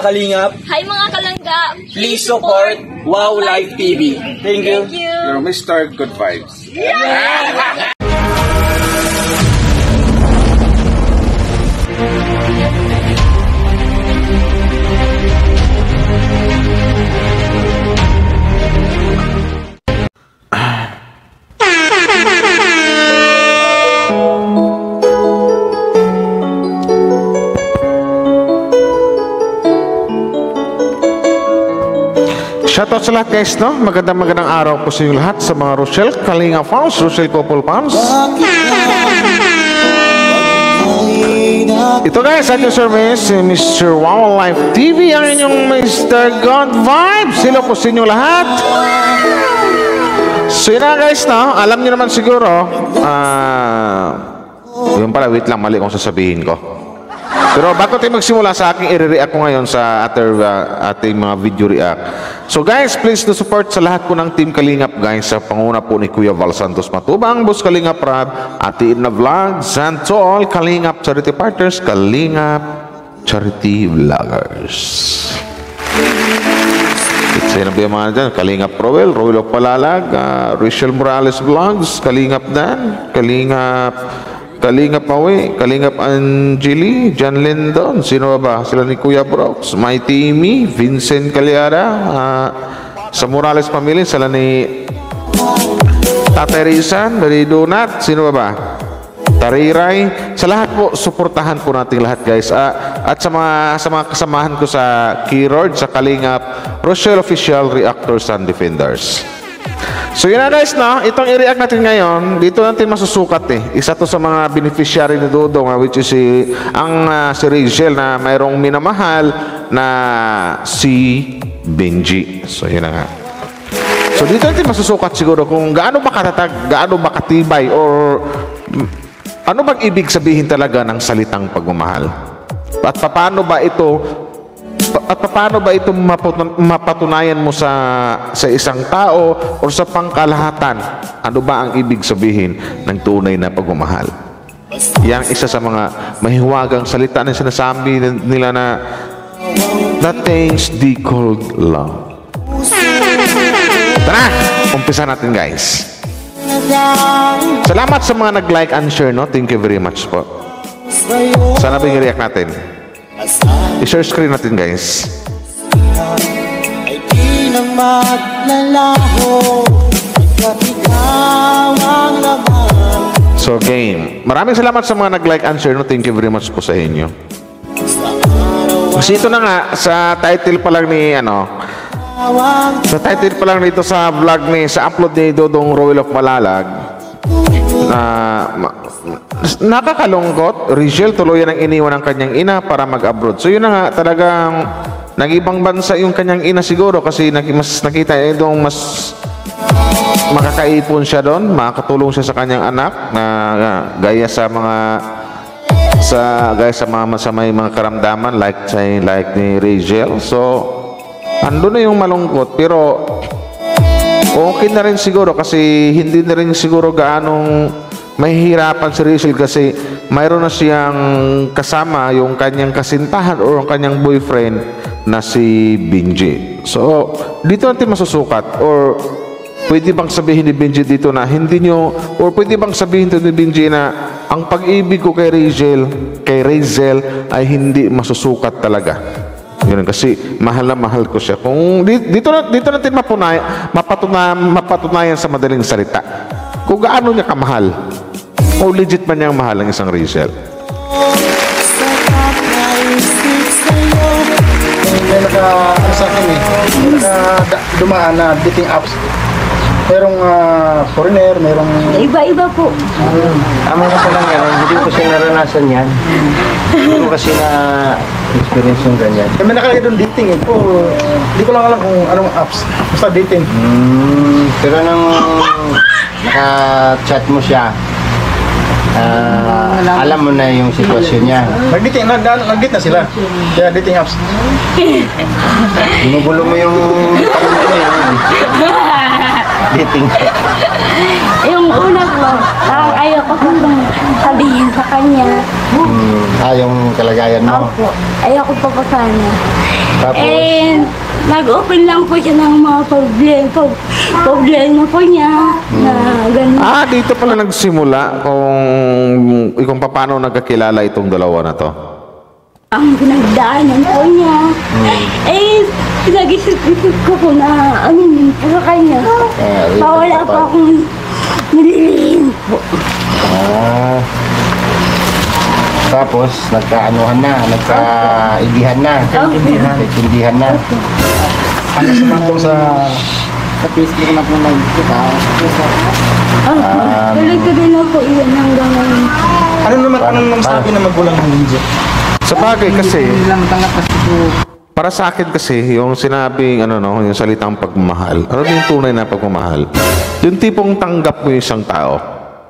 Kalingap, Hi mga kalangga! please support Wow Life TV. Thank you. You're Mr. Good Vibes. Shoutout sa lahat guys, no? Magandang araw po sa inyo lahat sa mga Rochelle Kalinga fans, Rochelle Couple fans. Ito guys, at yung service, si Mr. Wow Life TV, ang inyong Mr. God Vibes. Hello po sa inyo lahat. So yun na guys, no? Alam niyo naman siguro, yun pala, wait lang, mali kung sasabihin ko. Pero bago tayo magsimula sa aking i-react ko ngayon sa ating mga video react. So guys, please to support sa lahat po ng Team Kalingap guys, sa panguna po ni Kuya Val Santos Matubang, Boss Kalingap Rab, Ate Edna Vlogs, and to all Kalingap Charity Partners, Kalingap Charity Vloggers. Sino ba yung mga dyan? Kalingap Roel, Roel of Palalag, Rachel Morales Vlogs, Kalingap Dan, Kalingap Awe, Kalingap Angeli, John Lindon, sino ba? Sila ni Kuya Brooks, My Timmy, Vincent Calyara, sa Morales Family, sila ni Tatay Rizan, Dari Donat, sino ba? Tariray, sa lahat po, suportahan po natin lahat guys. At sa mga kasamahan ko sa Keyword, sa Kalingap, Rochelle Official Reactors and Defenders. So yun na guys, no? Itong i-react natin ngayon, dito natin masusukat Isa to sa mga beneficiary ni Dodong, which is si Rachel na mayroong minamahal na si Benji. So yun na nga. So dito natin masusukat siguro kung gaano ba katatag, gaano ba katibay, or ano bang ibig sabihin talaga ng salitang pagmamahal. At paano ba ito mapatunayan mo sa isang tao o sa pangkalahatan? Ano ba ang ibig sabihin ng tunay na pagmamahal? Yan isa sa mga mahiwagang salita na sinasabi nila na the things they called love. Tara, umpisa natin guys. Salamat sa mga nag-like and share, no? Thank you very much po. Sana ba i-react natin? I-share screen natin guys. Ay di na maglalaho, so game. Maraming salamat sa mga nag-like and share, no? Thank you very much po sa inyo. Kasi ito na nga, sa title pa lang ni sa title pa lang dito sa vlog sa upload ni Dodong Roel of Malalag, nakakalungkot. Rachel tuluyan ang iniwan ng kanyang ina para mag-abroad. So yun na nga, talagang nag-ibang bansa yung kanyang ina siguro kasi mas nakita itong mas makakaipon siya doon, makakatulong siya sa kanyang anak na gaya sa may mga karamdaman like ni Rachel. So ando na yung malungkot, pero okay na rin siguro kasi hindi na rin siguro gaanong mahihirapan si Rachel kasi mayroon na siyang kasama yung kanyang kasintahan o yung kanyang boyfriend na si Benji. So dito natin masusukat, or pwede bang sabihin ni Benji dito na or pwede bang sabihin dito ni Benji na ang pag-ibig ko kay Rachel ay hindi masusukat talaga. Yun, kasi mahal na mahal ko siya. Kung dito natin mapatunayan sa madaling salita kung gaano niya kamahal o legit man niyang mahal ang isang Rachel. May sa akin dumaan na dating apps. Merong foreigner, merong Iba-iba po. Tama na lang yan, hindi ko kasi naranasan yan. Hindi ko kasi na-experience yung ganyan. May nakalagay doon dating hindi ko lang alam kung anong apps. Basta dating. Pero nang naka-chat mo siya, alam mo na yung sitwasyon niya. Nag-date na sila. Kaya dating apps. Ginugulo mo yung dating. Yung una po, parang ayaw ayoko po pong sabihin sa kanya. Yung kalagayan mo. Opo, ayoko po sana. Tapos? And nag-open lang po siya ng mga problema po niya na ganun. Dito pala nagsimula kung paano nagkakilala itong dalawa na to. Ang pinagdaanan po niya. Pinag-isip-isip ko po na aminin po sa kanya. Wala pa akong nililihim po. Tapos, nagkaanuhan na, nagkaibihan na, nagkaintindihan na. Ano naman po sa Facebook na po nagkita? Tuloy-tuloy na po iyan hanggang ngayon. Anong sabi na magulang ng Lindsay? Sa bagay kasi, Hindi lang matanggap kasi po. para sa akin kasi, yung sinabing, yung salitang pagmamahal, yung tunay na pagmamahal? Yung tipong tanggap mo yung isang tao.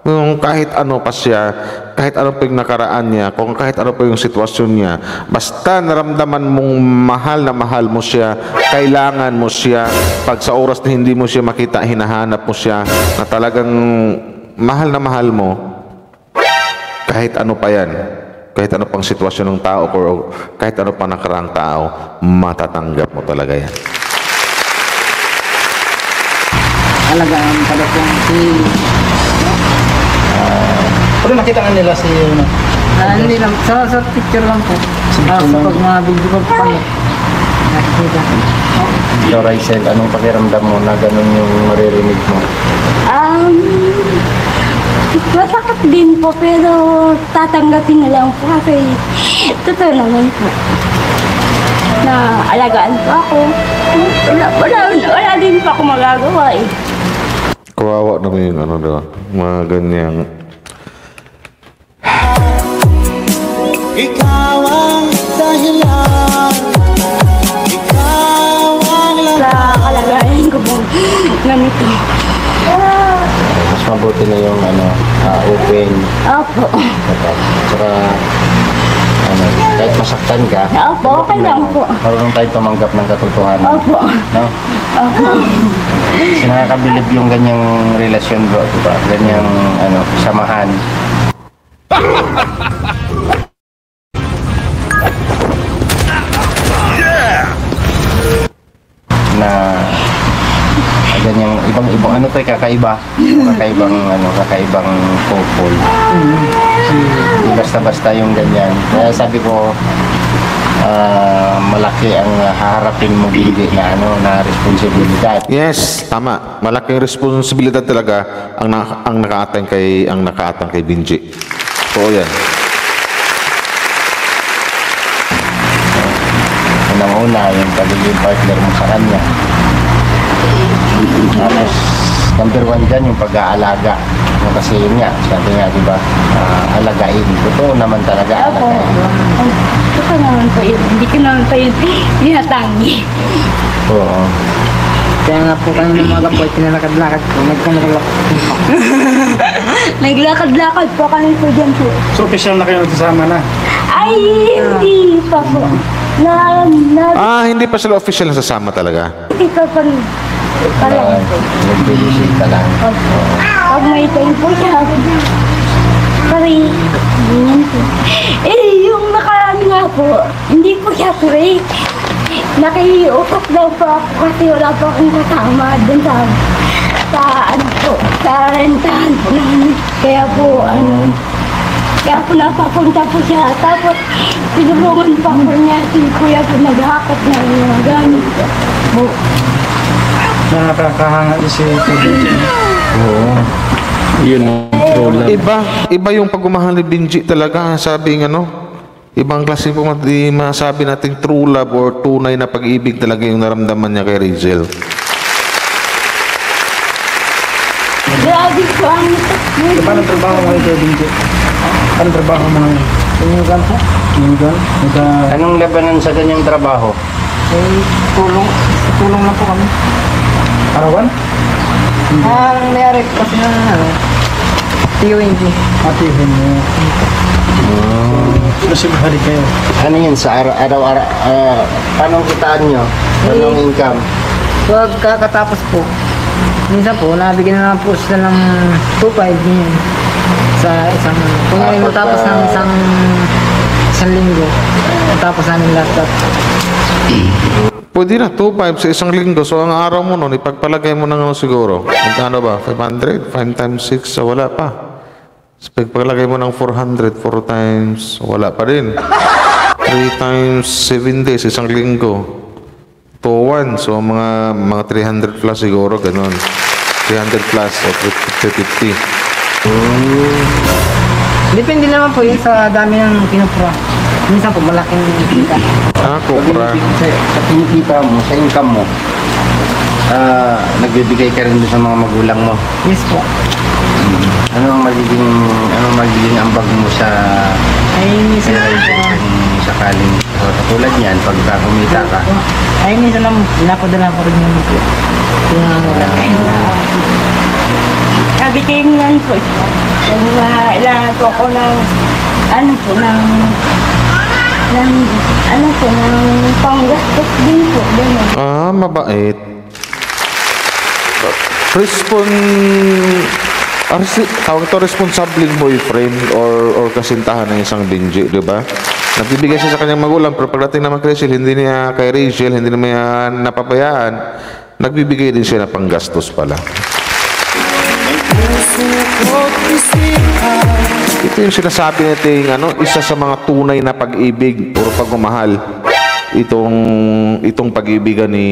Yung kahit ano pa siya, kahit ano pa yung nakaraan niya, kung kahit ano pa yung sitwasyon niya, basta naramdaman mong mahal mo siya, kailangan mo siya, pag sa oras na hindi mo siya makita, hinahanap mo siya, na talagang mahal mo, kahit ano pa yan, kahit ano pang sitwasyon ng tao, o kahit ano pang nakaraang tao, matatanggap mo talaga yan. Alagaan pala po si... Pero nakita nga nila si... Hindi lang, sa picture lang po. Sa pag mga video ko po kami. Nakikita. So, Rysel, anong pakiramdam mo na ganun yung maririnig mo? Masakit din po pero tatanggapin na lang po kasi totoo naman po na alagaan po ako. Wala din po ako magagawa eh. Kawawa naman yung diba? Mga ganyang... Ikaw ang dahilan. Ikaw ang Sa kalagayan ko po ganito. Mas mabuti na yung open. Opo. Tsaka, kahit masaktan ka, Opo, okay lang po. marunong tayo tumanggap ng katotohanan. Opo. No? Opo. Kasi nakakabilib yung ganyang relasyon, bro, diba? Ganyang, samahan. Na ganyang ibang kakaiba, kakaibang couple. Hindi basta-basta yung ganyan. Kaya sabi ko, malaki ang haharapin mo hindi na responsibilidad. Yes, tama. Malaking responsibilidad talaga ang nakaatang kay Benji. So, yan. Unang-una, yung pagiging partner mo sa kanya. Tapos, number 1 dyan, yung pag-aalaga. Kasi yun nga, sabi nga, di ba, alagain. Totoo naman talaga, Opo. alagain. Totoo naman po yun. Hindi ko naman po yun tinatangi. Oo. Kaya nga po kanina mga po, tinalakad-lakad po. Naglakad-lakad po kami po dyan po. So, official na kayo nagsasama na. Ay, hindi pa po. Hindi pa sila official na sasama talaga. Hindi pa po. Parang po. Nag-visit ka lang. Opo. Pag may time po siya, pari, ganyan po. Yung nakaraan nga po, hindi po siya pray. Nakiusap daw po ako kasi wala po akong kasama dun sa rentahan po namin. Kaya po napapunta po siya. Tapos, tinulungan pa po niya si Kuya po naghakot na mga gamit po. Nakakahanga si Oo. Iba yung pagmamahal ni Benji talaga. Sabi ibang klase po di masabi nating true love or tunay na pag-ibig talaga yung naramdaman niya kay Rachel. Grabe po ang Paano trabaho mo ito, Benji? Paano trabaho mo ngayon? Tinugan po. Tinigan? Anong labanan sa ganyang trabaho? Tulong lang po kami. Arawan? Ang nangyari kasi ng TUNG. Atihin mo. Kasi mahalik kayo. Ano yun sa araw-araw? Paano kitaan nyo? Anong income? Huwag kakatapos po. Minsan po, nabigyan na lang po sila ng 2.5 ganyan. Sa isang, kung may matapos ng isang linggo, matapos namin lahat. Pwede na, 2.5 sa isang linggo. So, ang araw mo nun, ipagpalagay mo na nga siguro. Magkano ba? 500? 5 times 6, so wala pa. So, pagpalagay mo ng 400, 4 times, wala pa rin. 3 times 7 days, isang linggo. 2-1, so mga 300 plus siguro, ganun. 300 plus, o 350. Depende naman po yun sa dami ng pinupra. Minsan po malaking kita. Kopra. Sa kinikita mo, sa income mo, nagbibigay ka rin sa mga magulang mo. Yes po. Ano ang magiging ambag mo sa Ay, minsan lang po. kung sakaling tulad niyan, pagka kumita ka? Ay, minsan lang, pinapadala ko rin yung Kabitingan po siya. Kung kailangan po ako ng panggastos din po. Ganun. Mabait. Tawag ito responsableng boyfriend or kasintahan ng isang Benji, di ba? Nagbibigay siya sa kanyang magulang, pero pagdating naman kay Rachel, hindi naman niya napabayaan, nagbibigay din siya na panggastos pala. Ito yung sinasabi natin, isa sa mga tunay na pag-ibig o pagmamahal. Itong pag-ibigan ni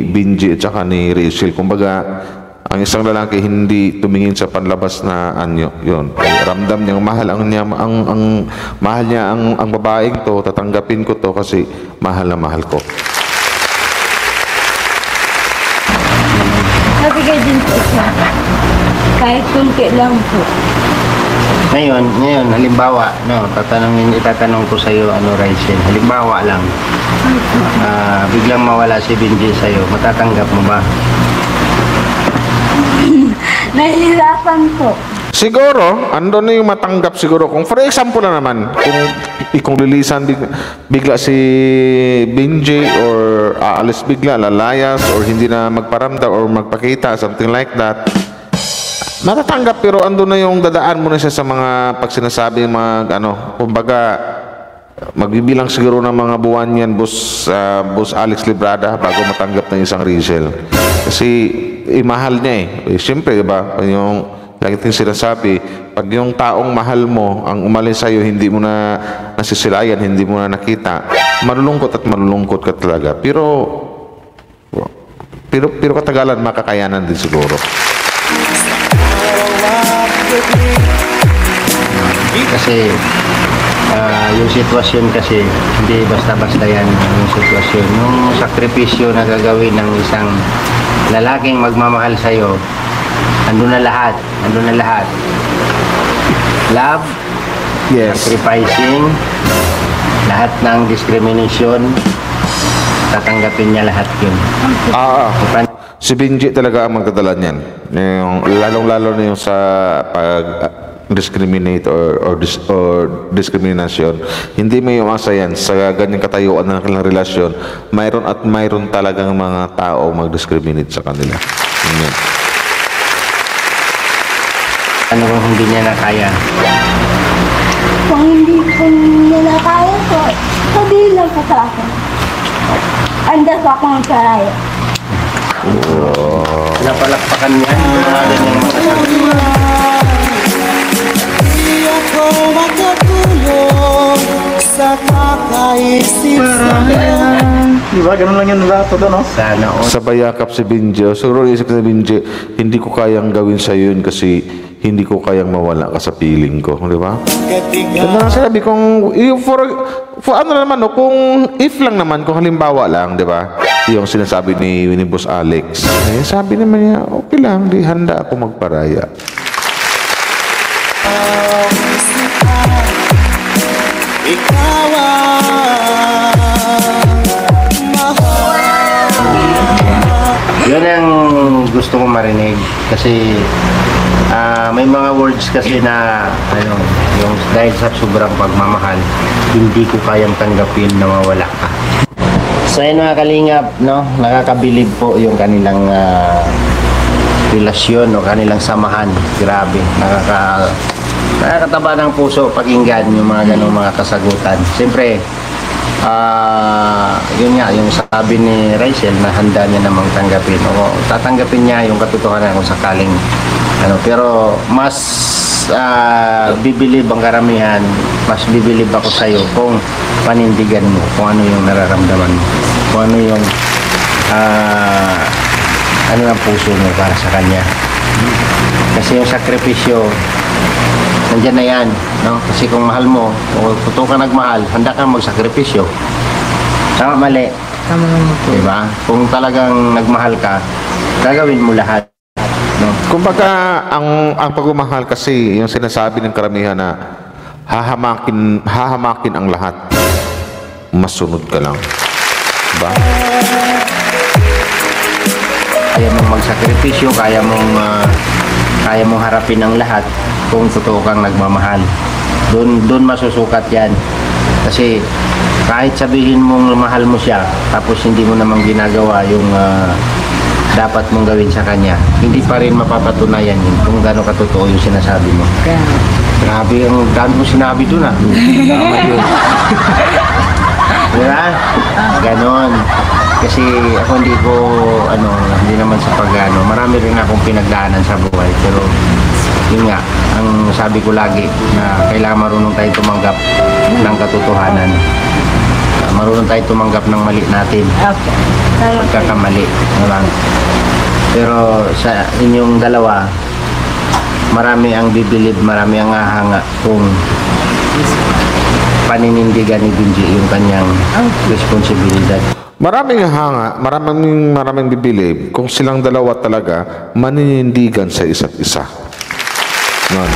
Benji at saka ni Rachel. Kumbaga, ang isang lalaki hindi tumingin sa panlabas na anyo. Yun. Ramdam niyang mahal mahal niya ang babaeng to, tatanggapin ko to kasi mahal na mahal ko. Nabigay din po siya. Kahit kunti lang po. Ngayon, halimbawa, itatanong ko sa iyo, Rachel, halimbawa lang, biglang mawala si Benji sa iyo, matatanggap mo ba? Nahihirapan po. Siguro, andun na yung matanggap siguro. Kung for example na naman, kung lilisan bigla si Benji or aalis bigla, lalayas, or hindi na magparamdam or magpakita, something like that, matatanggap, pero andun na yung dadaan mo na siya sa mga pagsinasabi, kumbaga, magbibilang siguro ng mga buwan yan, Boss Alex Librada, bago matanggap ng isang Rachel. Kasi, mahal niya eh. Siyempre, diba, yung lagi ting sinasabi, pag yung taong mahal mo, ang umalis sa'yo, hindi mo na nasisilayan, hindi mo na nakita, malulungkot ka talaga. Pero katagalan, makakayanan din siguro. Kasi yung sitwasyon kasi hindi basta-basta yan yung sitwasyon. Yung sakripisyo na gagawin ng isang lalaking magmamahal sa'yo, andun na lahat. Love, Yes. sacrificing, lahat ng discrimination, tatanggapin niya lahat yun. Si Benji talaga ang magdadala niyan. Lalong-lalo na yung sa pag-discriminate or discrimination. Hindi may umasa yan sa ganyang katayuan ng kanilang relasyon. Mayroon talagang mga tao mag-discriminate sa kanila. Amen. Ano kung hindi niya na kaya? Kung hindi po niya na kaya po, sabihin lang po sa akin. Andas akong kaya. Napalakpakan niya yung mga ganyang mga Di ako makatulong sa kakaisip sa'yo. Diba? Ganun lang yung lahat ito, no? sana all. Sabay yakap si Benji. Siguro isip si Benji, hindi ko kayang gawin sa yun kasi hindi ko kayang mawala ka sa piling ko. Di ba? Ganda lang sabi kung for ano naman, no, kung if lang naman, kung halimbawa lang, di ba? Yung sinasabi ni Boss Alex. Sabi naman niya, okay lang, di handa ako magparaya. Ikaw Yun ang gusto kong marinig kasi may mga words kasi na yung dahil sa sobrang pagmamahal, hindi ko kayang tanggapin na mawala ka. So yun mga kalingap, no? Nakakabilib po yung kanilang relasyon o kanilang samahan. Grabe, nakakataba ng puso pakinggan yung mga ganong mga kasagutan. Siyempre, yun nga, yung sabi ni Rachel na handa niya namang tanggapin. O tatanggapin niya yung katotohanan kung sakaling pero mas bibilib ang karamihan, mas bibilib ako sa'yo kung panindigan mo, kung ano yung nararamdaman mo, kung ano yung ano ang puso mo para sa kanya. Kasi yung sakripisyo nandiyan na yan, no? Kasi kung mahal mo o kung ka nagmahal, handa kang magsakripisyo. Tama, mali? Tama naman po. Diba? Kung talagang nagmahal ka, gagawin mo lahat, no? Kumbaga, ang pagmamahal kasi, yung sinasabi ng karamihan na hahamakin ang lahat. Masunod ka lang. Diba? Kaya mong magsakripisyo, kaya mong harapin ang lahat kung totoo kang nagmamahal. Doon masusukat yan. Kasi kahit sabihin mong mahal mo siya, tapos hindi mo namang ginagawa yung dapat mong gawin sa kanya, hindi pa rin mapapatunayan yun kung gaano katotoo yung sinasabi mo. Grabe, ang dami mo sinabi doon ah. Tama yun. Diba? Ganon. Kasi ako hindi naman sa marami rin akong pinagdaanan sa buhay. Pero yun nga, ang sabi ko lagi na kailangan marunong tayo tumanggap ng katotohanan. Marunong tayo tumanggap ng mali natin. Pagkakamali. Diba? Pero sa inyong dalawa, marami ang bibilib, marami ang ahanga kung paninindigan ni Benji yung kanyang responsibilidad. Maraming hanga, maraming bibilib kung silang dalawa talaga maninindigan sa isa't isa. Nun.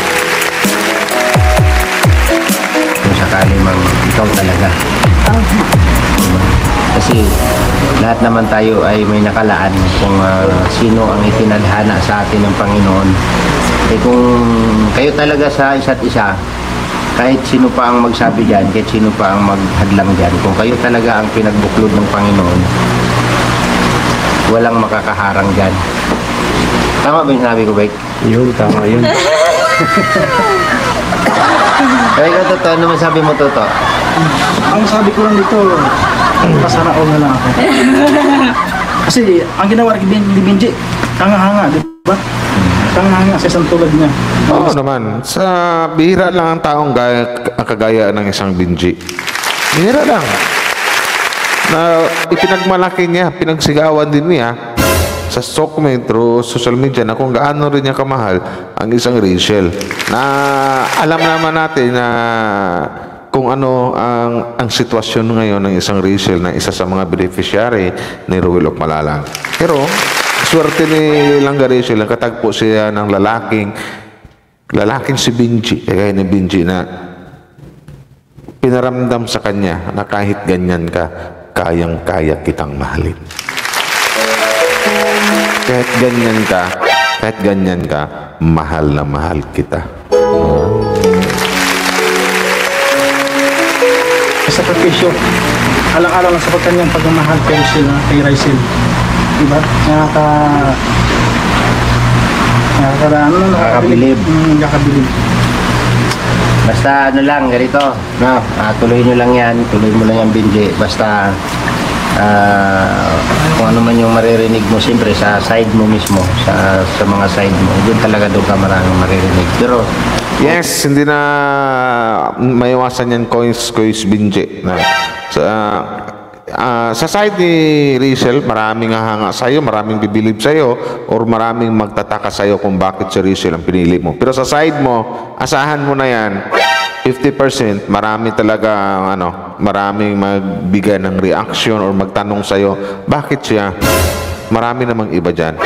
Kung sakali mang ikaw talaga. Kasi lahat naman tayo ay may nakalaan kung sino ang itinadhana sa atin ng Panginoon. Kung kayo talaga sa isa't isa, kahit sino pa ang magsabi dyan, kahit sino pa ang maghadlang dyan, kung kayo talaga ang pinagbuklod ng Panginoon, walang makakaharang dyan. Tama ba yung sabi ko, Bek? Yun, tama yun. Kaya ikaw, totoo naman sabi mo, totoo. Ang sabi ko lang dito, pasana all na lang ako. Kasi ang ginawa ni Benji, hanga-hanga, di ba? Hanga-hanga sa isang tulad niya. Oo naman. Sa bihira lang ang taong kagaya ng isang Benji. Bihira lang. Na ipinagmalaki niya, pinagsigawan din niya sa Sokmed through social media na kung gaano rin niya kamahal ang isang Rachel. Na alam naman natin na kung ano ang sitwasyon ngayon ng isang Rachel na isa sa mga beneficiary ni Ruel of Malalang. Pero swerte ni Langga Rachel, katagpo siya ng lalaking si Benji, kaya ni Benji na pinaramdam sa kanya na kahit ganyan ka, kayang-kaya kitang mahalin. Kahit ganyan ka, mahal na mahal kita. Sakripisyo, alang-alang lang sa kanyang pagmamahal kay Rachel. Diba? Nakakabilib. Nakakabilib. Basta ganito, no? Tuloy nyo lang yan, tuloy mo lang yan, Benji. Basta kung ano man yung maririnig mo, siyempre sa side mo mismo, sa mga side mo, doon talaga doon ka maraming maririnig. Pero yes, hindi na maiwasan yan coins Benji. Sa side ni Rachel, maraming hahanga sa'yo, maraming bibilib sa'yo, or maraming magtataka sa'yo kung bakit si Rachel ang pinili mo. Pero sa side mo, asahan mo na yan, 50%, marami talaga, maraming magbigay ng reaction or magtanong sa'yo, bakit siya? Marami namang iba dyan.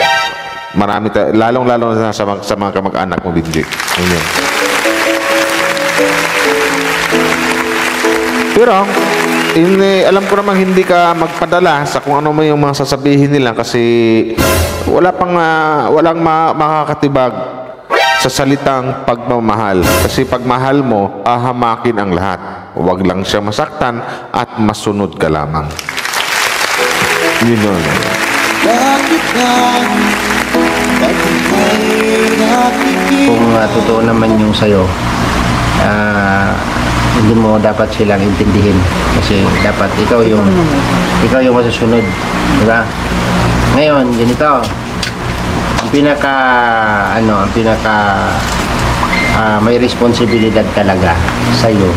Lalong-lalo na sa mga kamag-anak mo, Benji. Ayan. Pero, alam ko namang hindi ka magpadala sa kung ano man yung mga sasabihin nila kasi walang makakatibag sa salitang pagmamahal. Kasi pagmahal mo, ahamakin ang lahat. Huwag lang siya masaktan at masunod ka lamang. Yun yun. kung totoo naman yung sa'yo, hindi mo dapat silang intindihin kasi dapat ikaw yung masusunod, di ba? Ngayon, ganito, ang pinaka may responsibilidad talaga sa iyo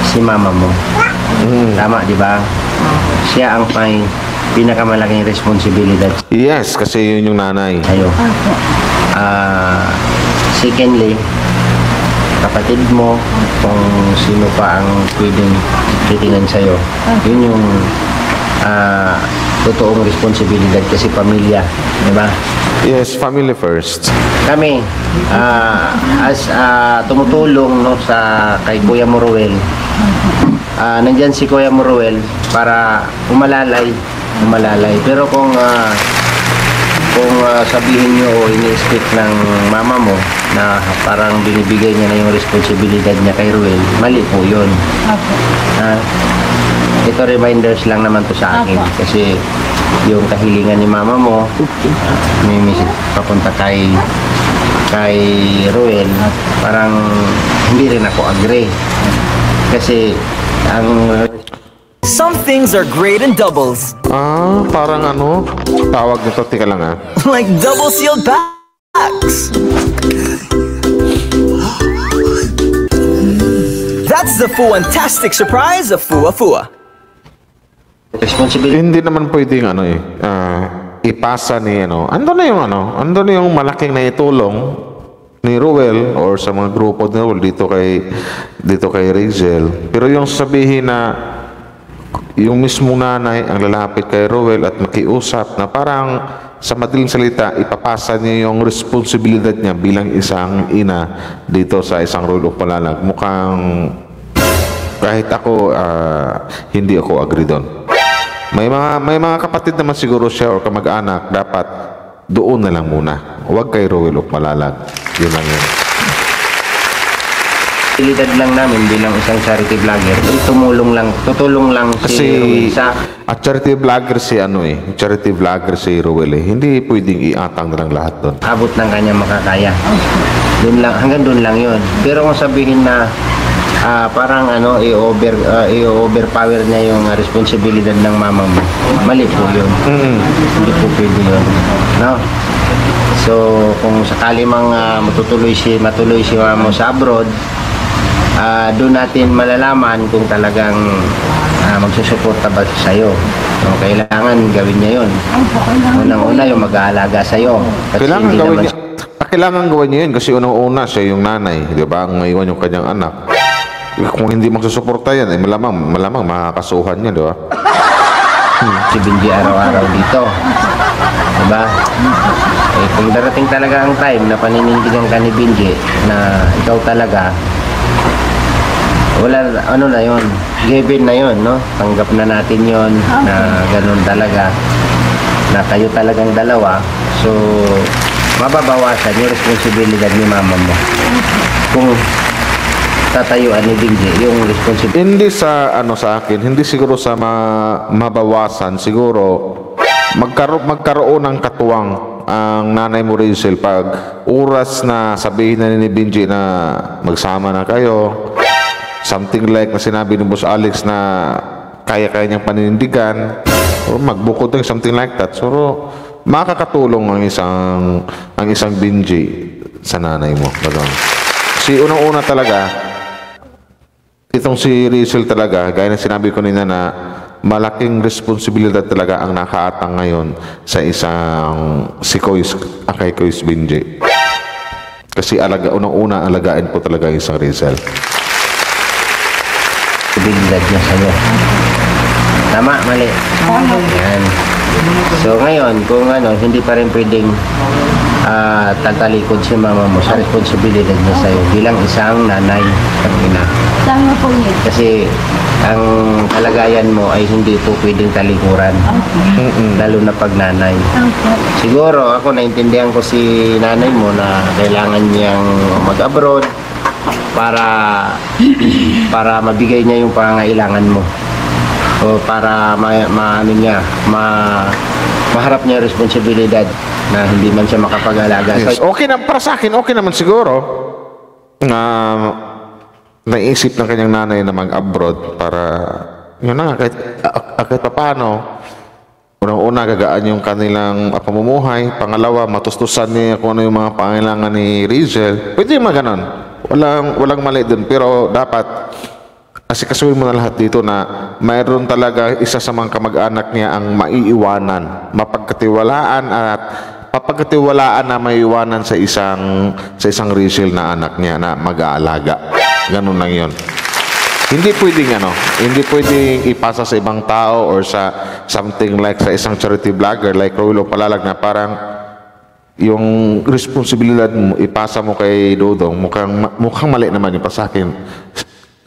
si mama mo. Tama, di ba? Siya ang may pinakamalaking responsibilidad. Yes, kasi yun yung nanay. Ayo. Secondly, kapatid mo, kung sino pa ang pwedeng titingnan sa'yo. Yun yung totoong responsibilidad kasi pamilya, di ba? Yes, family first. Kami, as tumutulong no, kay Kuya Moruel, nandyan si Kuya Moruel para umalalay. Pero kung sabihin nyo o ini-expect ng mama mo na parang binibigay niya na yung responsibilidad niya kay Ruel, mali po yun. Ito reminders lang naman to sa akin kasi yung kahilingan ni mama mo, may message papunta kay Ruel, parang hindi rin ako agree kasi ang Some things are great in doubles. Parang ano, tawag nito, tika lang Like double sealed packs. That's the Fuantastic surprise of Fua Fua. responsibility. Hindi naman pwedeng ipasa ni ando na yung malaking naitulong ni Ruel or sa mga grupo ni Ruel dito kay Razel. Pero yung sabihin na yung mismo nanay ang lalapit kay Ruel at makiusap na parang sa madaling salita ipapasa niya yung responsibilidad niya bilang isang ina dito sa isang Ruel o Palalag. Mukhang kahit ako hindi ako agree doon. May mga kapatid naman siguro siya or kamag-anak, dapat doon na lang muna. Huwag kay Ruel o Palalag. Yun lang yun. Responsibilidad lang namin bilang isang charity vlogger, tutulong lang si Ruel sa at charity vlogger charity vlogger si Ruel hindi pwedeng iatang na lang lahat doon. abot ng kanyang makakaya. Doon lang, hanggang doon lang yun. Pero kung sabihin na parang i-overpower niya yung responsibilidad ng mama mo, mali po yun. Hindi po pwede yun, no? So kung sakali mang matuloy si mama mo sa abroad, doon natin malalaman kung talagang magsusuporta ba sa'yo. So, kailangan gawin niya yun. Unang-una yung mag-aalaga sa'yo. Kailangan gawin niya yun kasi unang-una siya yung nanay, di ba? Ang maiwan yung kanyang anak. Kung hindi magsusuporta yan, malamang makakasuhan niya, di ba? Si Benji araw-araw dito. Diba? Kung darating talaga ang time na paninindigan ka ni Benji na ikaw talaga, wala, na yun, given na yun, no? Tanggap na natin yun na ganun talaga, na kayo talagang dalawa. So mababawasan yung responsibilidad ni mama mo kung tatayuan ni Benji yung responsibilidad. Hindi sa sa akin, hindi siguro sa mabawasan, siguro magkaroon ng katuwang ang nanay mo Razel pag oras na sabihin na ni Benji na magsama na kayo, something like na sinabi ni Boss Alex na kaya-kaya niyang paninindigan o magbukod ng something like that. So makakatulong ang isang Benji sa nanay mo. Kasi unang-una talaga itong si Razel talaga, gaya ng sinabi ko nina na malaking responsibilidad talaga ang nakaatang ngayon sa isang kay Kois Benji. Kasi unang-una alagaan po talaga ang isang Razel. Responsibilidad niya sa'yo. Tama, mali. Yan. So ngayon, kung hindi pa rin pwedeng tatalikod si mama mo sa responsibilidad niya sa'yo bilang isang nanay at ina. Tama po yun. Kasi ang kalagayan mo ay hindi po pwedeng talikuran. Lalo na pag nanay. Siguro ako naintindihan ko si nanay mo na kailangan niyang mag-abroad para mabigay niya yung pangangailangan mo o para maharap niya responsibilidad na hindi man siya makapag-alaga. Yes. Okay na para sa akin, okay naman siguro na naisip ng kanyang nanay na mag-abroad para, yun na, kahit paano, unang-una, gagaan yung kanilang pamumuhay. Pangalawa, matustusan niya kung ano yung mga pangailangan ni Rizel. Pwede yung mga ganon. Walang mali dun. Pero dapat, asikasuhin mo na lahat dito na mayroon talaga isa sa mga kamag-anak niya ang maiiwanan, mapagkatiwalaan at papagkatiwalaan na maiiwanan sa isang Rizel na anak niya na mag-aalaga. Ganun lang yun. Hindi pwedeng ipasa sa ibang tao or sa something like sa isang charity vlogger like Rolo Palalag na parang yung responsibilidad mo, ipasa mo kay Dodong, mukhang mali naman yung pa sa akin.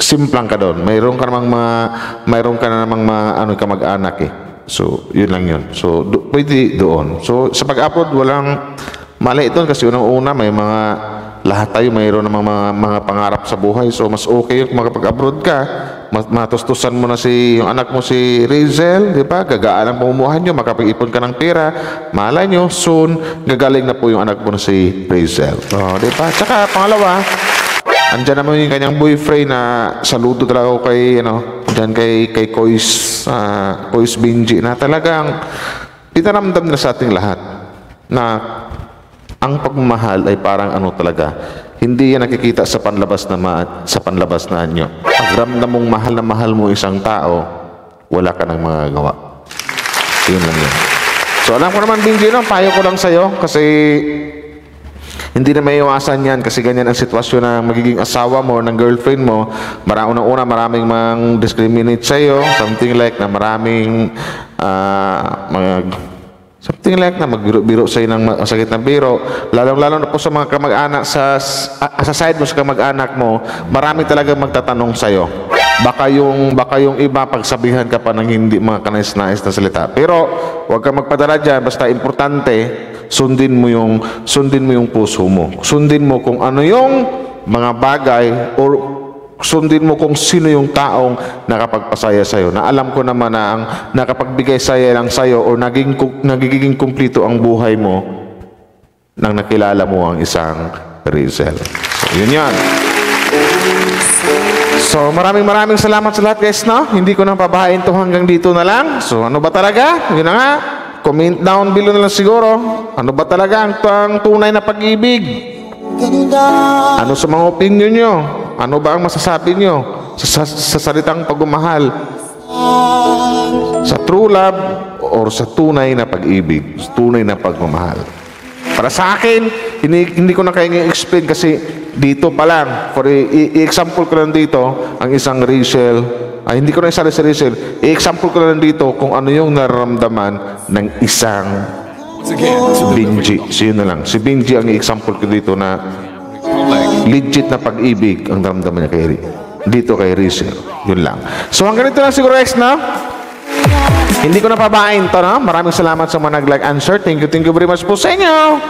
Simplang ka doon. Mayroon ka namang mga kamag-anak eh. So, yun lang yun. So, pwede doon. So, sa pag-upload, walang mali ito kasi unang-una may mga lahat tayo mayroon namang mga pangarap sa buhay. So, mas okay yung makapag-abroad ka. Matustusan mo na yung anak mo si Rizel, di ba? Gagaan ang pamumuhay nyo, makapag-ipon ka ng pera. Malay nyo, soon, gagaling na po yung anak mo na si Rizel. Di ba? Tsaka, pangalawa, andyan naman yung kanyang boyfriend na saludo talaga ako kay Kois Benji na talagang pinaramdam na sa ating lahat na ang pagmamahal ay parang talaga, hindi yan nakikita sa panlabas na anyo. Pag ramdam mong mahal mo isang tao, wala ka nang magagawa. Yun lang yun. So alam ko naman, Benji, payo ko lang sa'yo kasi hindi na may iwasan yan kasi ganyan ang sitwasyon ng magiging asawa mo or ng girlfriend mo. Unang-una, maraming mang discriminate sa'yo. Something like na maraming magbiro-biro sa'yo ng masakit na biro. Lalo na po sa mga kamag-anak, sa side mo, sa kamag-anak mo, marami talaga magtatanong sa'yo. Baka yung iba, pagsabihan ka pa ng hindi mga kanais-nais na salita. Pero, huwag ka magpadala dyan. Basta importante, sundin mo yung puso mo. Sundin mo kung ano yung mga bagay or sundin mo kung sino yung taong nakapagpasaya sa'yo. Na alam ko naman na ang nakapagbigay saya lang sa'yo o nagiging kumplito ang buhay mo nang nakilala mo ang isang Rizel. So, yun yan. So, maraming salamat sa lahat, guys, no? Hindi ko nang pabahain to hanggang dito na lang. So, ano ba talaga? Yun na nga. Comment down below na lang siguro. Ano ba talaga ang tunay na pag-ibig? Ano sa mga opinion nyo? Ano ba ang masasabi nyo sa salitang pagmamahal? Sa true love or sa tunay na pag-ibig? Sa tunay na pagmamahal? Para sa akin, hindi ko na kaya i-explain kasi dito pa lang, for i-example ko lang dito, ang isang Rizel, hindi ko na isali sa Rizel, i-example ko lang dito kung ano yung nararamdaman ng isang Benji. So yun na lang. Si Benji ang i-example ko dito na legit na pag-ibig ang nararamdaman niya dito kay Rizel. Yun lang. So hanggang dito lang siguro, X, na? Hindi ko na pabain to, no? Maraming salamat sa mga nag-like and share. Thank you very much po sa inyo.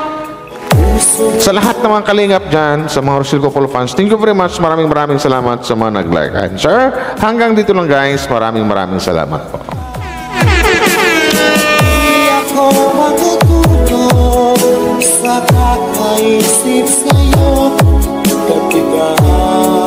Sa lahat ng mga kalingap dyan, sa mga Rosil Couple fans, thank you very much. Maraming salamat sa mga nag-like and share. Hanggang dito lang, guys. Maraming salamat po. Ako matututo sa kakaisip sa'yo, katigaan.